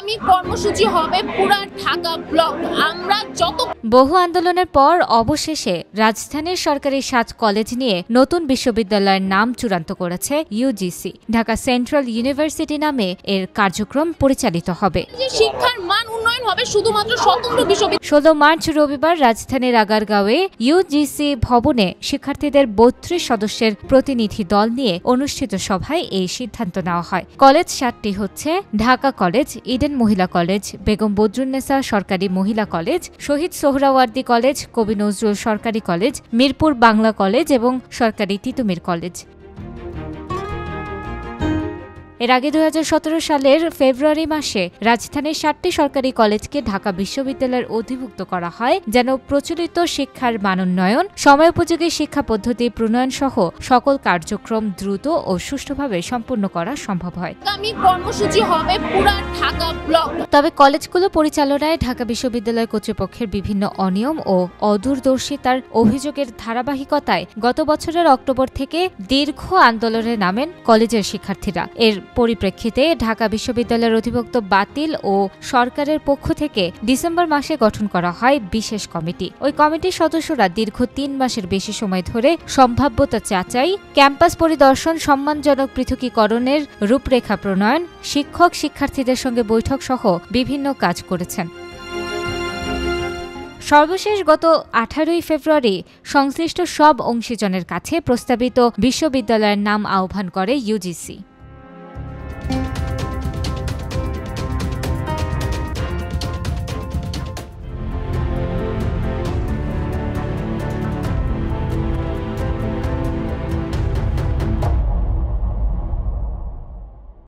আগামী কর্মসূচি হবে পুরা ঢাকা ব্লক। আমরা বহু আন্দোলনের পর অবশেষে রাজধানীর সরকারি 7 কলেজ নিয়ে নতুন বিশ্ববিদ্যালয়ের নাম চূড়ান্ত করেছে ইউজিসি। ঢাকা সেন্ট্রাল ইউনিভার্সিটি নামে এর কার্যক্রম পরিচালিত হবে। শিক্ষার মান উন্নয়ন হবে শুধুমাত্র স্বতন্ত্র বিশ্ববিদ্যালয়। 16 মার্চ রবিবার রাজধানীর আগারগাঁওয়ে ইউজিসি ভবনে শিক্ষার্থীদের 32 সদস্যের প্রতিনিধি দল নিয়ে অনুষ্ঠিত সভায় এই সিদ্ধান্ত নেওয়া হয়। কলেজ 7টি হচ্ছে ঢাকা কলেজ, ইডেন মহিলা কলেজ, বেগম বদরুন্নেসা সরকারি মহিলা কলেজ, শহীদ সোহরাওয়ার্দী কলেজ, কবি নজরুল সরকারি কলেজ, মিরপুর বাংলা কলেজ এবং সরকারি তিতুমির কলেজ। এর আগে 2017 সালের ফেব্রুয়ারি মাসে রাজধানীর 7টি সরকারি কলেজকে ঢাকা বিশ্ববিদ্যালয়ের অধিভুক্ত করা হয়, যেন প্রচলিত শিক্ষার মানোন্নয়ন, সময়োপযোগী শিক্ষা পদ্ধতি প্রণয়ন সহ সকল কার্যক্রম দ্রুত ও সুষ্ঠুভাবে সম্পন্ন করা সম্ভব হয়। আগামী কর্মসূচি হবে পুরা ঢাকা ব্লক। তবে কলেজগুলো পরিচালনায় ঢাকা বিশ্ববিদ্যালয় কর্তৃপক্ষের বিভিন্ন অনিয়ম ও অদূরদর্শিতার অভিযোগের ধারাবাহিকতায় গত বছরের অক্টোবর থেকে দীর্ঘ আন্দোলনে নামেন কলেজের শিক্ষার্থীরা। এর পরিপ্রেক্ষিতে ঢাকা বিশ্ববিদ্যালয়ের অধিভুক্ত বাতিল ও সরকারের পক্ষ থেকে ডিসেম্বর মাসে গঠন করা হয় বিশেষ কমিটি। ওই কমিটির সদস্যরা দীর্ঘ 3 মাসের বেশি সময় ধরে সম্ভাব্যতা যাচাই, ক্যাম্পাস পরিদর্শন, সম্মানজনক পৃথকীকরণের রূপরেখা প্রণয়ন, শিক্ষক শিক্ষার্থীদের সঙ্গে বৈঠক সহ বিভিন্ন কাজ করেছেন। সর্বশেষ গত 18 ফেব্রুয়ারি সংশ্লিষ্ট সব অংশীজনের কাছে প্রস্তাবিত বিশ্ববিদ্যালয়ের নাম আহ্বান করে ইউজিসি।